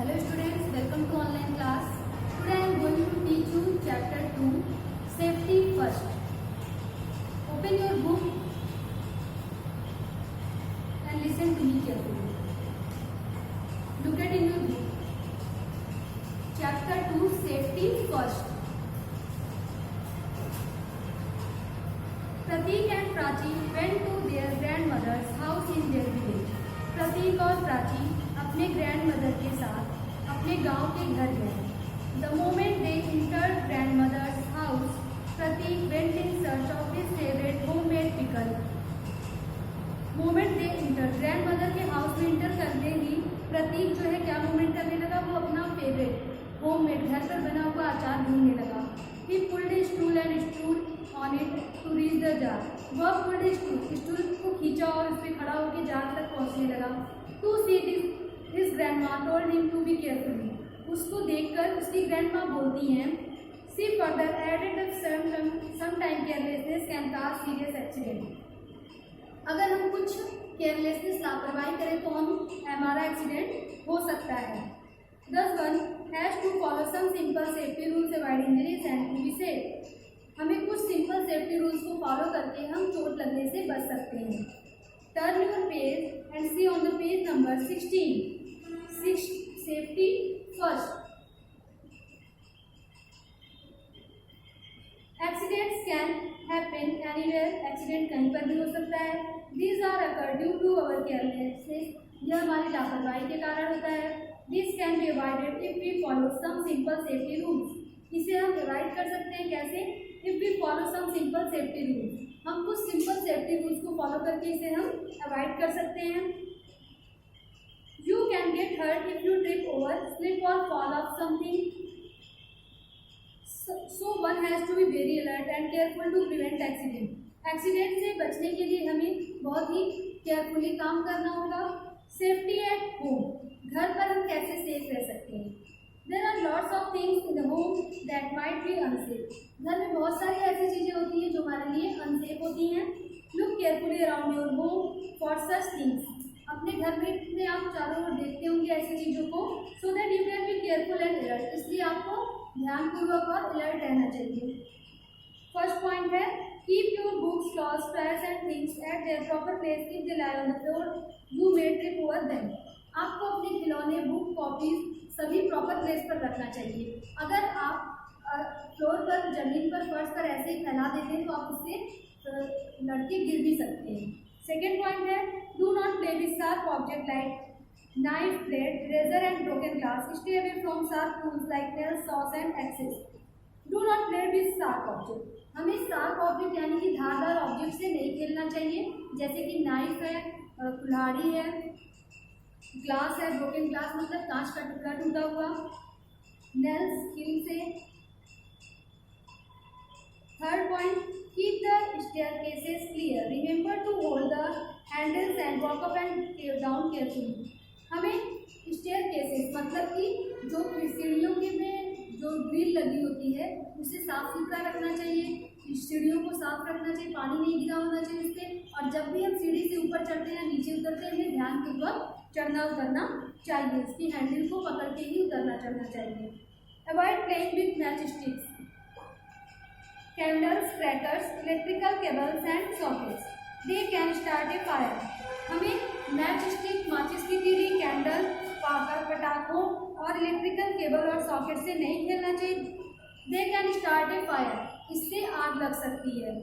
Hello students, welcome to online class. Today I am going to teach you chapter 2, safety first. Open your book and listen to me carefully. Look at in your book. Chapter 2, safety first. Pratik and Prachi went to their grandmother's house in their village. प्रतीक और प्राची अपने grandmother के साथ अपने गांव के घर गए. The moment they entered grandmother's house, Pratik went in search of his favorite homemade pickle. Moment they entered, grandmother के हाउस में इंटर करते ही प्रतीक जो है क्या मूवमेंट करने लगा, वो अपना फेवरेट होममेड घर पर बना हुआ अचार ढूंढने लगा. He pulled a stool and stood on it to reach the jar. वह pulled a stool को खींचा और उस पर खड़ा होकर जार तक पहुंचने लगा. To see this, his grandma told him to be careful. उसको देखकर उसकी ग्रैंडमा बोलती हैं, She further added that sometime carelessness can cause serious accident. अगर हम कुछ केयरलेसनेस लापरवाही करें तो हमारा एक्सीडेंट हो सकता है. Thus one has to follow some simple safety rules to avoid injuries and to be safe. हमें कुछ सिंपल सेफ्टी रूल्स को फॉलो करके हम चोट लगने से बच सकते हैं. Turn your page and see on the page number 16. Safety first. Accidents can happen anywhere. Accident कहीं पर भी हो सकता है. These are occur due to our carelessness. यह हमारी लापरवाही के कारण होता है. This can be avoided if we follow some simple safety rules. इसे हम अवॉइड कर सकते हैं कैसे? If we follow some simple safety rules. हम कुछ सिंपल सेफ्टी रूल्स को फॉलो करके इसे हम अवॉइड कर सकते हैं. You can get hurt if you trip over, slip or fall off something. So one has to be very alert and careful to prevent accident. Accident से बचने के लिए हमें बहुत ही केयरफुली काम करना होगा. Safety at home. घर पर हम कैसे सेफ रह सकते हैं? There are lots of things in the home that might be unsafe. घर में बहुत सारी ऐसी चीज़ें होती हैं जो हमारे लिए अनसेफ होती हैं. Look carefully around your home for such things. अपने घर में आप चारों ओर देखते होंगे ऐसी चीज़ों को, so that you can be careful and alert. इसलिए आपको ध्यानपूर्वक और अलर्ट रहना चाहिए. फर्स्ट पॉइंट है, keep your books, clothes, toys and things at their proper place. If they lie on the floor, you may trip over them. आपको अपने खिलौने, बुक, कॉपीज सभी प्रॉपर प्लेस पर रखना चाहिए. अगर आप फ्लोर पर, जमीन पर, फर्श पर ऐसे ही फैला देते हैं तो आप उससे लड़के गिर भी सकते हैं. सेकेंड पॉइंट है, do not play with sharp object like knife, blade, razor and broken glass. Stay away from sharp tools like nails, saws and axes. Do not play with sharp object. हमें sharp object यानी कि धारदार object से नहीं खेलना चाहिए, जैसे कि नाइफ है, कुल्हाड़ी है, ग्लास है, ब्रोकन ग्लास मतलब कांच का टुकड़ा टूटा हुआ, नेल्स कील से. Third point, keep the staircases clear. Remember to hold the handles and walk up and down carefully. हमें स्टेयरकेसेस मतलब कि जो सीढ़ियों के में जो ग्रिल लगी होती है उसे साफ सुथरा रखना चाहिए. सीढ़ियों को साफ रखना चाहिए, पानी नहीं गिरा होना चाहिए उस पर. और जब भी हम सीढ़ी से ऊपर चढ़ते हैं, नीचे उतरते हैं, हमें ध्यानपूर्वक चढ़ना उतरना चाहिए. इसकी हैंडल को पकड़ के ही उतरना चढ़ना चाहिए. Avoid playing with match sticks, candles, crackers, electrical cables and sockets. They can start A fire. हमें मैच स्टिक, माचिस की तीली, कैंडल, पटाखों और इलेक्ट्रिकल केबल और सॉकेट से नहीं खेलना चाहिए. They can start A fire. इससे आग लग सकती है.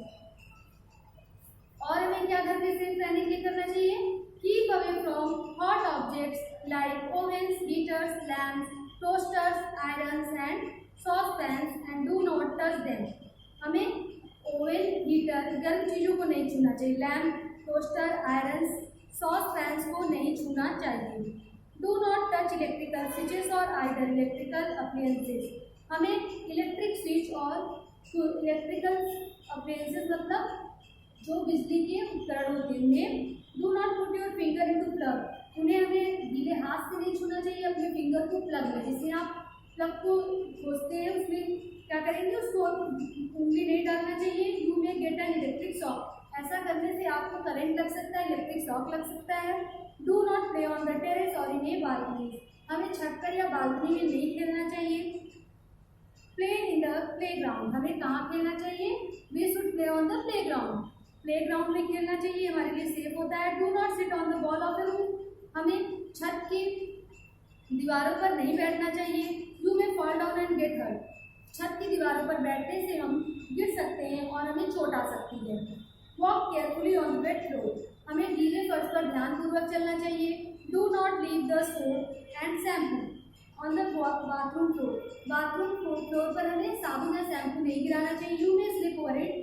और हमें क्या घर में सेफ रहने के लिए करना चाहिए? Keep away from hot objects like ओवन्स, heaters, lamps, toasters, irons and sauce pans and do not touch them. हमें ओवन, हीटर, गर्म चीज़ों को नहीं छूना चाहिए. Lamp, toaster, irons, sauce pans को नहीं छूना चाहिए. Do not touch electrical switches और आइदर इलेक्ट्रिकल अप्लायंसेस. हमें इलेक्ट्रिक स्विच और इलेक्ट्रिकल अप्लायंसेस मतलब जो बिजली के उपकरण होते हैं उन्हें do not put your finger into plug. उन्हें हमें गीले हाथ से नहीं छूना चाहिए. अपने फिंगर को प्लग में, जिससे आप प्लग को खोजते हैं उसमें क्या करेंगे, उसको उंगली नहीं डालना चाहिए. यू में गेट एन इलेक्ट्रिक शॉक. ऐसा करने से आपको करंट लग सकता है, इलेक्ट्रिक शॉक लग सकता है. Do not play on the terrace और इन ए बालकनी. हमें छत पर या बालकनी में नहीं खेलना चाहिए। प्ले इन द प्लेग्राउंड, हमें कहाँ खेलना चाहिए? We should play on the playground, playground में खेलना चाहिए, हमारे लिए सेफ होता है। Do not sit on the wall of the room, हमें छत की दीवारों पर नहीं बैठना चाहिए। You may fall down and get hurt, छत की दीवारों पर बैठने से हम गिर सकते हैं और हमें चोट आ सकती है। Walk carefully on the wait floor, हमें गीले फर्श पर ध्यानपूर्वक चलना चाहिए। Do not leave the soap and shampoo on the bathroom floor, bathroom floor पर हमें साबुन या शैम्पू नहीं गिराना चाहिए। You may slip over it,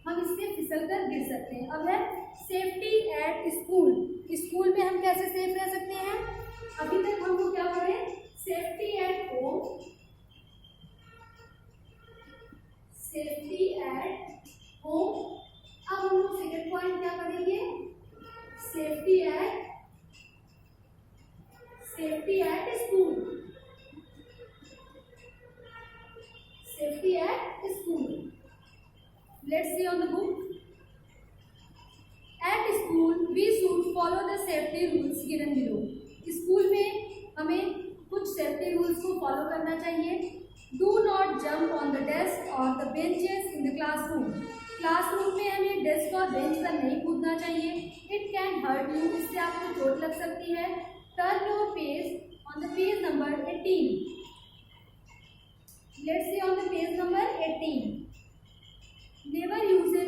हम इससे फिसल कर गिर सकते हैं। अब है सेफ्टी एट स्कूल, स्कूल में हम कैसे सेफ रह सकते हैं? अभी तक हमको क्या पढ़े? Safety at home, safety at home. अब हम लोग सेकेंड पॉइंट क्या करेंगे? Safety at school, safety at school. Let's see on the book. At school we should follow the safety rules given below, school में हमें कुछ सेफ्टी रूल्स को follow करना चाहिए। Do not jump on the desk और the benches in the classroom, classroom में हमें desk और बेंच पर नहीं कूदना चाहिए। इट कैन हर्ट यू, इससे आपको चोट लग सकती है। Turn your page on the page number 18, let's see on the page number 18। Never use A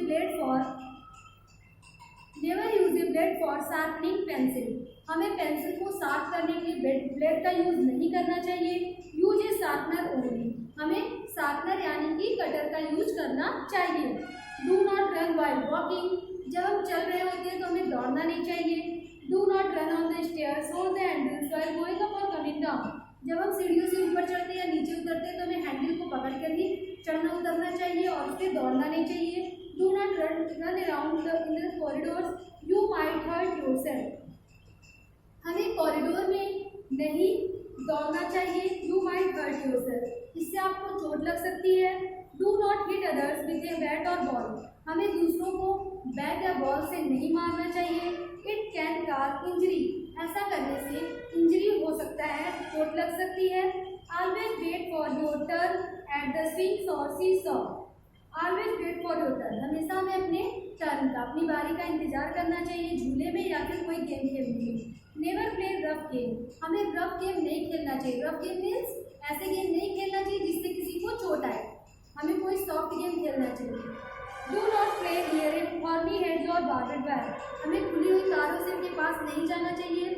blade for sharpening pencil, हमें पेंसिल को शार्प करने के लिए ब्लेड का यूज नहीं करना चाहिए। यूज ए शार्पनर ओनली, हमें शार्पनर यानी कि कटर का यूज करना चाहिए। Do not run while walking, जब हम चल रहे होते हैं तो हमें दौड़ना नहीं चाहिए। Do not run on the stairs और the handles while going up और कमिंग डाउन, जब हम सीढ़ियों से ऊपर चढ़ते हैं या नीचे उतरते हैं तो हमें हैंडल को पकड़ कर ही चढ़ना उतरना चाहिए और उससे दौड़ना नहीं चाहिए। Do not run around in the corridors, you might hurt yourself, हमें कॉरिडोर में नहीं दौड़ना चाहिए। यू माइट हर्ट योरसेल्फ, इससे आपको चोट लग सकती है। Do not hit others with a bat और बॉल, हमें दूसरों को बैट या बॉल से नहीं मारना चाहिए। इट कैन कॉज इंजरी, ऐसा करने से इंजरी हो सकता है, चोट लग सकती है। Always wait for your turn at the swings और seesaw, always wait for your turn, हमेशा हमें अपने टर्न का, अपनी बारी का इंतजार करना चाहिए झूले में या फिर कोई गेम खेलने में। नेवर प्ले रफ गेम, हमें रफ गेम नहीं खेलना चाहिए। रफ गेम मीन्स ऐसे गेम नहीं खेलना चाहिए जिससे किसी को चोट आए, हमें कोई सॉफ्ट गेम खेलना चाहिए। Do not play near A horny heads और बार्बेड वायर, हमें खुली हुई तारों से के पास नहीं जाना चाहिए।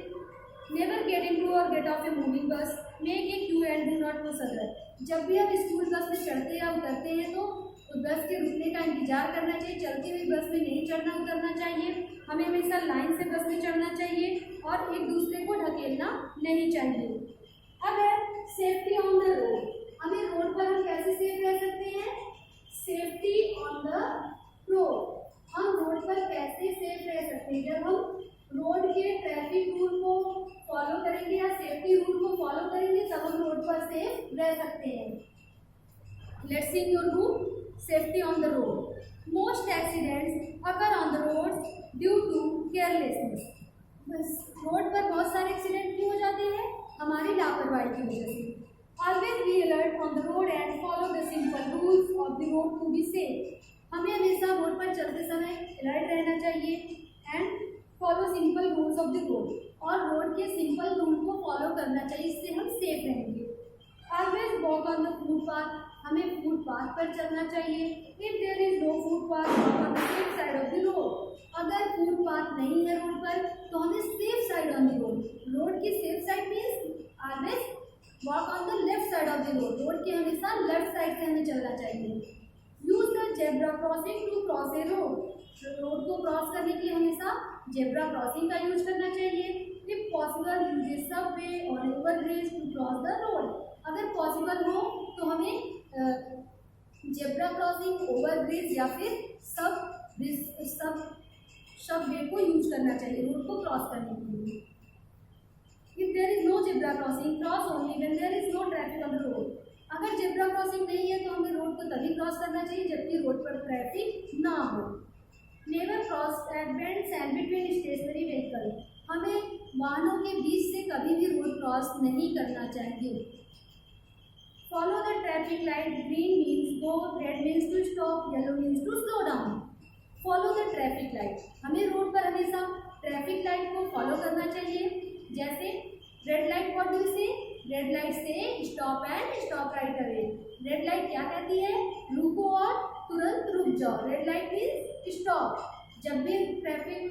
नेवर गेट इनटू और get off a moving bus, make a queue and do not push other, जब भी हम स्कूल बस में चढ़ते या उतरते हैं तो बस के रुकने का इंतजार करना चाहिए। चलती हुई बस में नहीं चढ़ना उतरना चाहिए, हमें हमेशा लाइन से बस में चढ़ना चाहिए और एक दूसरे को ढकेलना नहीं चाहिए। अब है सेफ्टी ऑन द रोड, हमें रोड पर हम कैसे सेफ रह सकते हैं? सेफ्टी ऑन द रोड, हम रोड पर कैसे सेफ रह सकते हैं? जब हम रोड के ट्रैफिक रूल को फॉलो करेंगे या सेफ्टी रूल को फॉलो करेंगे तब हम रोड पर सेफ रह सकते हैं। Let's see in your book safety on the road. Most accidents occur on the road due to carelessness, बस रोड पर बहुत सारे एक्सीडेंट क्यों हो जाते हैं? हमारी लापरवाही की वजह से। Always be alert on the road and follow the simple rules of the road to be safe, हमें हमेशा रोड पर चलते समय अलर्ट रहना चाहिए and follow simple rules of the road, और रोड के सिंपल रूल को फॉलो करना चाहिए, इससे हम सेफ रहेंगे। Always walk on the footpath, हमें फुटपाथ पर चलना चाहिए। If there is no footpath walk on the safe side of the road, अगर फुटपाथ नहीं है रोड पर तो हमें safe side on the road, road की safe side means always walk on the left side of the road, road के हमेशा left side से हमें चलना चाहिए। Use the zebra crossing to cross a road, road को क्रॉस करने के लिए हमेशा जेब्रा क्रॉसिंग का यूज करना चाहिए। If possible use a subway और overbridge to cross the road, अगर पॉसिबल हो तो हमें जेब्रा क्रॉसिंग, ओवरब्रिज या फिर सबवे को यूज करना चाहिए रोड को क्रॉस करने के लिए। If there is no zebra crossing cross only when there is no traffic on the road, अगर जेब्रा क्रॉसिंग नहीं है तो हमें रोड को तभी क्रॉस करना चाहिए जबकि रोड पर ट्रैफिक ना हो। Never cross at bends and between stationary vehicle, हमें वाहनों के बीच से कभी भी रोड क्रॉस क्रॉस नहीं करना चाहिए। Follow the traffic light, green means go, red means to stop, yellow means to slow down. Follow the traffic light, हमें रोड पर हमेशा ट्रैफिक लाइट को फॉलो करना चाहिए। जैसे red light what do say, red light say stop and stop right away. Red light क्या कहती है, रुको और तुरंत रुक जाओ। Red light means stop. जब भी ट्रैफिक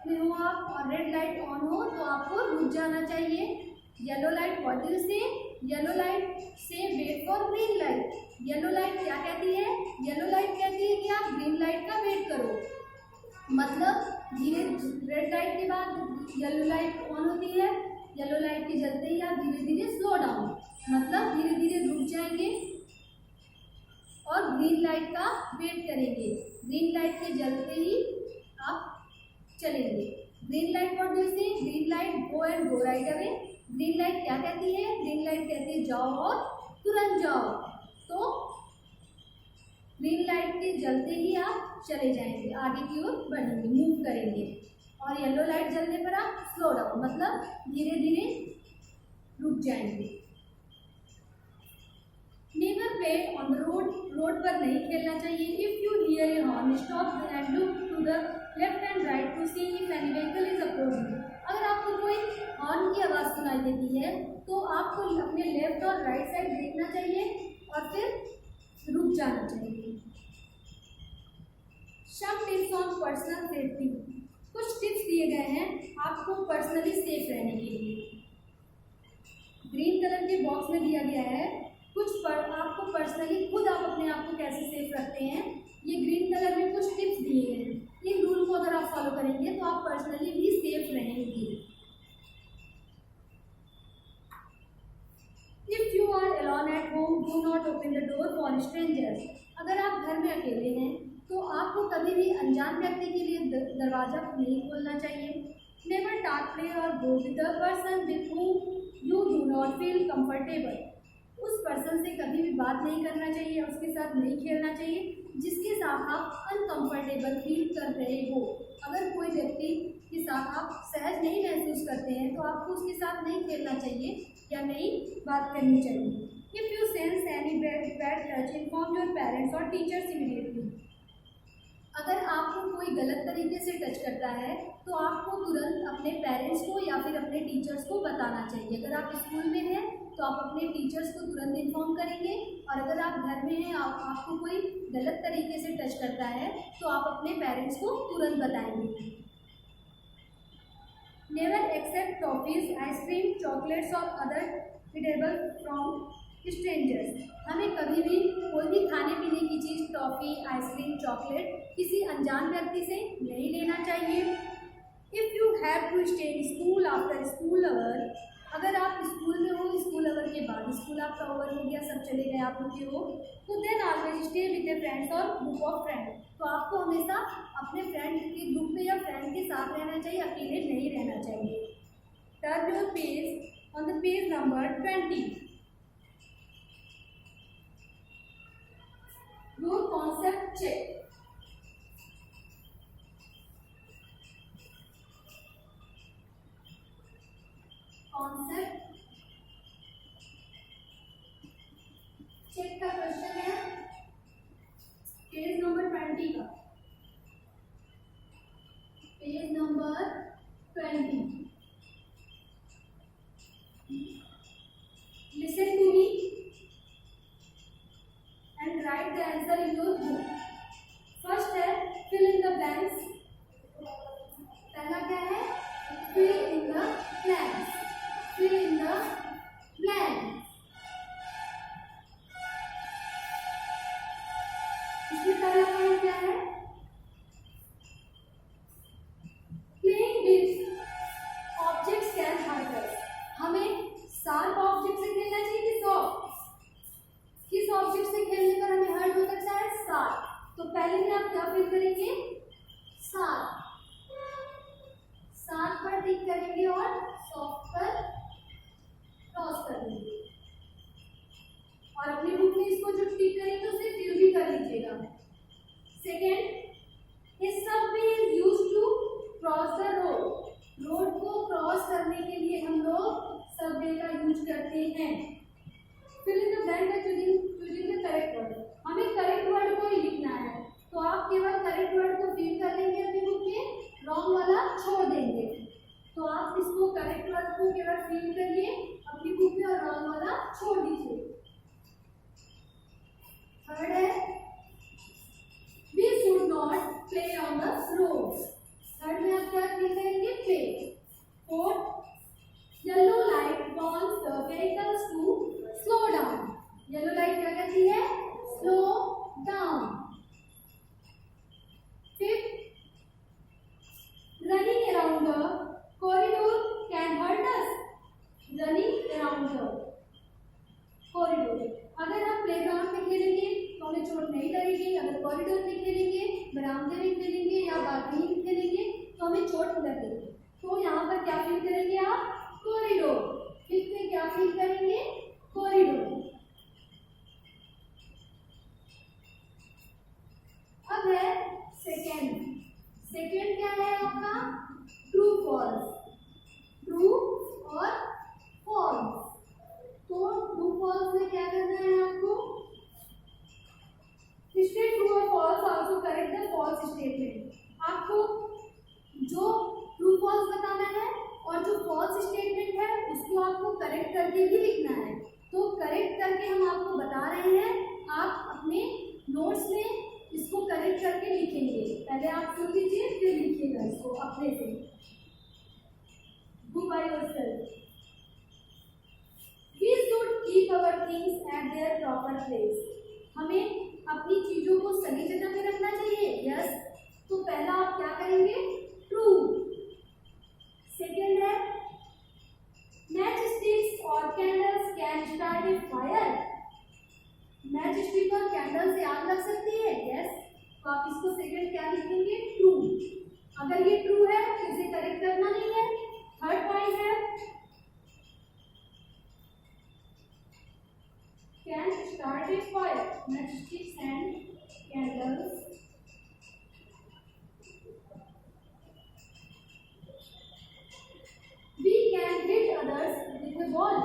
में हो आप और रेड लाइट ऑन हो तो आपको रुक जाना चाहिए। Yellow light what do say, yellow light say wait for green light. Yellow light क्या कहती है, येलो लाइट कहती है कि आप ग्रीन लाइट का वेट करो। मतलब धीरे, रेड लाइट के बाद येलो लाइट ऑन होती है, येलो लाइट के जलते ही आप धीरे धीरे स्लो डाउन, मतलब धीरे धीरे रुक जाएंगे और ग्रीन लाइट का वेट करेंगे। ग्रीन लाइट के जलते ही आप चलेंगे। ग्रीन लाइट व्हाट डू से, green light go and go right away. Green light क्या कहती है, ग्रीन लाइट कहती है जाओ और तुरंत जाओ। तो ग्रीन लाइट के जलते ही आप चले जाएंगे, आगे की ओर बढ़ेंगे, मूव करेंगे। और येलो लाइट जलने पर आप स्लो डाउन, मतलब धीरे धीरे रुक जाएंगे। Never play on the road, road पर नहीं खेलना चाहिए। If you hear a horn stop and look to the left and right to see if any vehicle is approaching. अगर आपको कोई हॉर्न की आवाज़ सुनाई देती है तो आपको अपने लेफ्ट और राइट साइड देखना चाहिए और फिर रुक जाना चाहिए। Some tips on personal safety, कुछ टिप्स दिए गए हैं आपको पर्सनली सेफ रहने के लिए। ग्रीन कलर के बॉक्स में दिया गया है कुछ पर आपको पर्सनली खुद आप अपने आप को कैसे सेफ रखते हैं। ये ग्रीन कलर में कुछ टिप्स दिए हैं, इन रूल को अगर आप फॉलो करेंगे तो आप पर्सनली भी सेफ रहेंगे। If you are alone at home do not open the door for strangers. अगर आप घर में अकेले हैं तो आपको कभी भी अनजान व्यक्ति के लिए दरवाज़ा नहीं खोलना चाहिए। नेवर टॉक, प्ले और go with the person with whom you do not feel comfortable. उस पर्सन से कभी भी बात नहीं करना चाहिए, उसके साथ नहीं खेलना चाहिए जिसके साथ आप अनकंफर्टेबल फील कर रहे हो। अगर कोई व्यक्ति के साथ आप सहज नहीं महसूस करते हैं तो आपको उसके साथ नहीं खेलना चाहिए या नहीं बात करनी चाहिए। If you sense any bad touch inform your parents और टीचर्स इमीडिएटली। अगर आपको कोई गलत तरीके से टच करता है तो आपको तुरंत अपने पेरेंट्स को या फिर अपने टीचर्स को बताना चाहिए। अगर आप स्कूल में हैं तो आप अपने टीचर्स को तुरंत इन्फॉर्म करेंगे, और अगर आप घर में हैं आपको कोई गलत तरीके से टच करता है तो आप अपने पेरेंट्स को तुरंत बताएंगे। Never accept toffees, ice cream, chocolates और अदर ईटेबल फ्रॉम स्ट्रेंजर्स। हमें कभी भी कोई भी खाने पीने की चीज़, टॉफ़ी, आइसक्रीम, चॉकलेट किसी अनजान व्यक्ति से नहीं लेना चाहिए। If you have to stay in school after school hour, अगर आप स्कूल में हो, स्कूल आवर के बाद, स्कूल आपका ओवर हो गया, सब चले गए आप लोग के हो, तो then always stay with a friends और ग्रुप ऑफ फ्रेंड। तो आपको हमेशा अपने फ्रेंड के ग्रुप में या फ्रेंड के साथ रहना चाहिए, अकेले नहीं रहना चाहिए। Turn your page on the page number 20। Your concept check. Concept check का क्वेश्चन है पेज नंबर 20 का। Page number 20। Listen to me and write the answer in your book. First है fill in the blanks. पहला क्या है, fill in the blanks. Use करते हैं। Fill in the blank by choosing the correct word. हमें correct word को ही लिखना है, तो आप केवल करेक्ट वर्ड को फिल कर लेंगे अपनी बुक में, रॉन्ग वाला छोड़ देंगे। तो आप इसको करेक्ट वर्ड को केवल फिल करिए अपनी बुक में और रॉन्ग वाला छोड़ दीजिए। थर्ड है we should not play on the road. Third में आप क्या फिल करेंगे? Play. Fourth yellow light wants the vehicles to slow down. Yellow light क्या कहती है? Slow down. Fifth running around the corridor can hurt us. Running around the corridor, अगर हम playground में खेलेंगे तो हमें चोट नहीं लगेगी, अगर कॉरिडोर में खेलेंगे, बरामदे में खेलेंगे या बालकनी में खेलेंगे तो हमें चोट लगेगी। तो यहाँ पर क्या फील करेंगे आप? कॉरिडोर। फिफ्थ में क्या फील करेंगे? कॉरिडोर। अब है सेकेंड। सेकेंड क्या है आपका? True false. ट्रू और फॉल्स। तो ट्रू फॉल्स में क्या करना है आपको? स्टेट ट्रू और false also correct the false statement. आपको जो ट्रू फॉल्स बताना है और जो फॉल्स स्टेटमेंट है उसको आपको करेक्ट करके भी लिखना है। तो करेक्ट करके हम आपको बता रहे हैं, आप अपने नोट्स में इसको करेक्ट करके लिखेंगे। पहले आप सुन लीजिए फिर लिखिएगा इसको अपने से। Do by yourself. We should keep our things at their proper place. हमें अपनी चीजों को सही जगह पे रखना चाहिए। यस। तो पहला आप क्या करेंगे? ट्रू। सेकेंड है मैच स्टिक्स और candles can start A fire. Match stick और कैंडल से आग लग सकती है। यस। तो आप इसको सेकेंड क्या लिखेंगे? ट्रू। अगर ये ट्रू है तो इसे करेक्ट करना नहीं है। थर्ड पॉइंट है can start a fire. Matchsticks and candles we can hit others with a ball.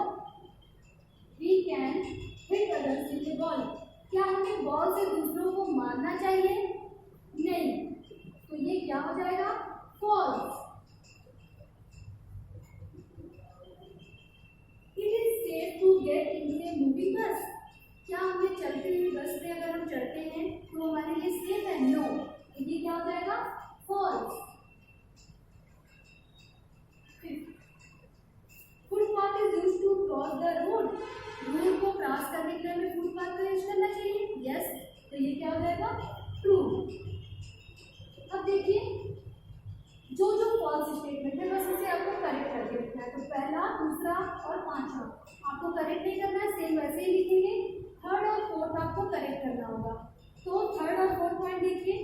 We can hit others with a ball. क्या हमें बॉल से दूसरों को मारना चाहिए? नहीं। तो ये क्या हो जाएगा? False. It is safe to get into a moving bus. क्या हमें चलती हुई बस में अगर हम चढ़ते हैं तो हमारे लिए सेफ है? नो। तो ये क्या हो जाएगा? False. Footpath is used to cross the road. Road को क्रॉस करने के लिए हमें फुटपाथ का यूज करना चाहिए। यस। तो ये क्या हो जाएगा? ट्रू। अब देखिए जो जो फॉल्स स्टेटमेंट है बस इसे आपको करेक्ट करके लिखना है। तो पहला, दूसरा और पांचवा आपको करेक्ट नहीं करना है, सेम वैसे ही लिखेंगे। थर्ड और फोर्थ आपको करेक्ट करना होगा। तो थर्ड और फोर्थ पॉइंट देखिए।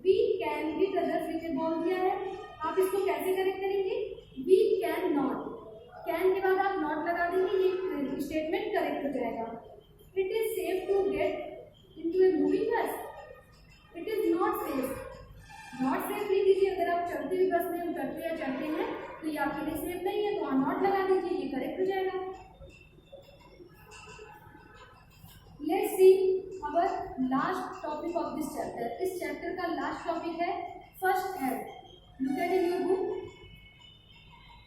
We can hit others with a ball दिया है, आप इसको कैसे करेक्ट करेंगे? We can not. कैन के बाद आप नॉट लगा देंगे, ये स्टेटमेंट करेक्ट हो जाएगा। It is safe to get into a moving bus. It is not safe. Not safe लिख दीजिए। अगर आप चलती हुई बस में उतरते या चढ़ते हैं तो ये आपके लिए सेफ नहीं है, तो नॉट लगा दीजिए, ये करेक्ट हो जाएगा। Let's see our last topic of this chapter. इस चैप्टर का लास्ट टॉपिक है first aid. Look at in your book.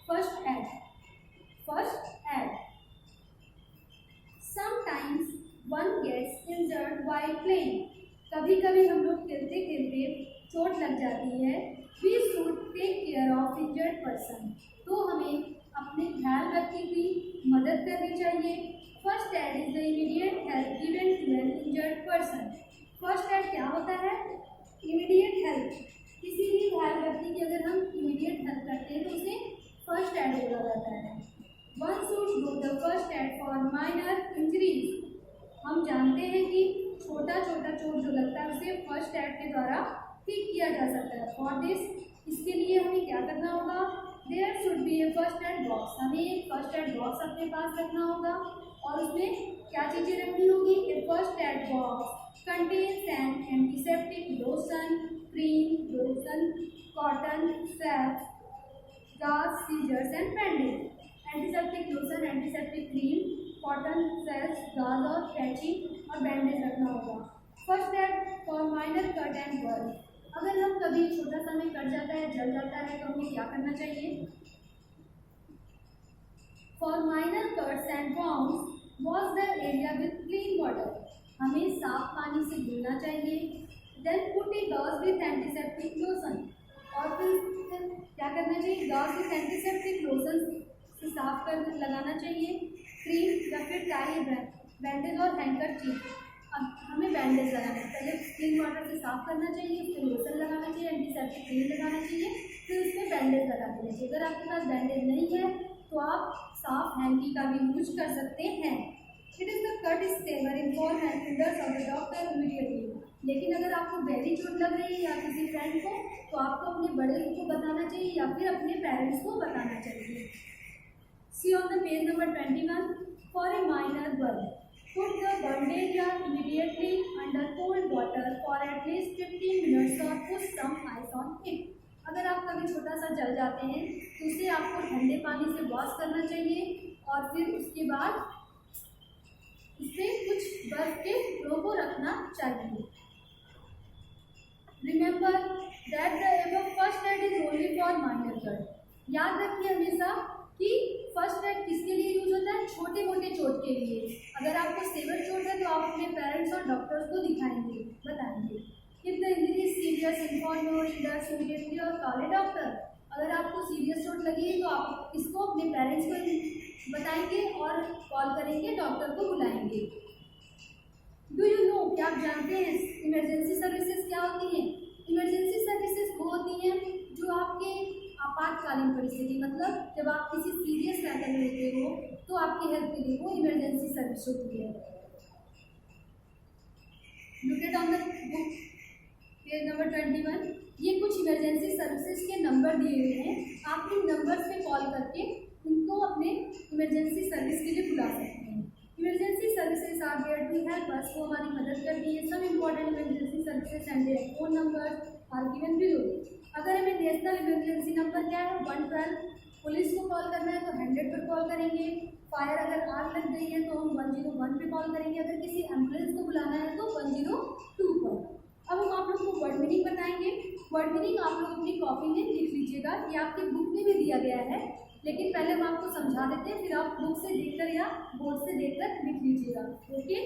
First aid. First aid. Sometimes one gets injured while playing. कभी कभी हम लोग खेलते खेलते चोट लग जाती है। We should take care of injured person. तो हमें अपने ख्याल रखने की मदद करनी चाहिए। First aid is the immediate help given to an injured person. First aid क्या होता है? Immediate help. किसी भी घायल व्यक्ति की अगर हम इमीडिएट हेल्प करते हैं तो उसे फर्स्ट एड बोला जाता है। One should do the first aid for minor injuries. हम जानते हैं कि छोटा छोटा चोट जो लगता है उसे फर्स्ट एड के द्वारा ठीक किया जा सकता है। फॉर दिस, इसके लिए हमें क्या करना होगा? There should be a first aid box. हमें एक फर्स्ट एड बॉक्स अपने पास रखना होगा और उसमें क्या चीज़ें रखनी होगी? A first aid box contains an antiseptic lotion, cream, lotion, cotton, swabs, gauze, scissors and bandage. Antiseptic lotion, antiseptic cream, cotton सेल्स, गाज और कैंची और बैंडेज रखना होगा। First aid for minor cut and burn. अगर हम कभी छोटा सा में कट जाता है, जल जाता है, तो हमें क्या करना चाहिए? For minor cuts and burns wash the area with clean water. हमें साफ पानी से धुलना चाहिए। Then put a gauze with antiseptic lotion. और फिर क्या करना चाहिए? गॉज विथ एंटीसेप्टिक लोशन से साफ कर लगाना चाहिए। क्रीम या फिर टाई बैंडेज और हैंकरचीफ। अब हमें बैंडेज लगाना है। पहले क्लीन वाटर से साफ करना चाहिए, फिर लोशन लगाना चाहिए, एंटीसेप्टिक क्रीम लगाना चाहिए, फिर उसमें बैंडेज लगा देना चाहिए। अगर आपके पास बैंडेज नहीं है तो आप साफ हैंकी का भी यूज कर सकते हैं। It is the cut is severe inform and fingers of the doctor immediately. लेकिन अगर आपको गहरी चोट लग रही है या किसी फ्रेंड को, तो आपको अपने बड़े को बताना चाहिए या फिर अपने पेरेंट्स को बताना चाहिए। See on the page number 21 for a minor burn. Put the bandage immediately under cold water for at least 15 minutes और put some ice on it. अगर आप कभी छोटा सा जल जाते हैं तो उसे आपको ठंडे पानी से वॉश करना चाहिए और फिर उसके बाद उसमें कुछ बर्फ के टुकड़ों को रखना चाहिए। Remember that the above first aid is only for minor cut. याद रखिए हमेशा कि फर्स्ट एड किसके लिए यूज होता है? छोटे मोटे चोट के लिए। अगर आपको सीवियर चोट है तो आप अपने पेरेंट्स और डॉक्टर्स को दिखाएंगे, बताएंगे। If the injury is serious inform your leaders immediately और कॉल ए डॉक्टर। अगर आपको सीरियस चोट लगी है तो आप इसको अपने पेरेंट्स को बताएंगे और कॉल करेंगे, डॉक्टर को बुलाएंगे। डू यू नो, क्या आप जानते हैं इमरजेंसी सर्विसेज क्या होती हैं? इमरजेंसी सर्विसेज वो होती हैं जो आपके आपातकालीन परिस्थिति, मतलब जब आप किसी सीरियस मैटर में होते हो तो आपकी हेल्प के लिए वो इमरजेंसी सर्विस होती है। Look at on the book page number 21। ये कुछ इमरजेंसी सर्विसेज के नंबर दिए हुए हैं। आप इन नंबर्स पे कॉल करके उनको अपने इमरजेंसी सर्विस के लिए बुला सकते हैं। Emergency services are there to help us, वो हमारी मदद करती है। Some important emergency services and their phone number are given below. अगर हमें नेशनल इमरजेंसी नंबर क्या है? 112। पुलिस को कॉल करना है तो 100 पर कॉल करेंगे। फायर अगर आग लग गई है तो हम 101 पे कॉल करेंगे। अगर किसी एम्बुलेंस को बुलाना है तो 102 पर। अब हम आप लोग को वर्ड मीनिंग बताएंगे। वर्ड मीनिंग आप लोग अपनी कॉपी में लिख लीजिएगा, ये आपकी बुक में भी दिया गया है, लेकिन पहले हम आपको समझा देते हैं, फिर आप बुक से देखकर या बोर्ड से देखकर लिख लीजिएगा। ओके।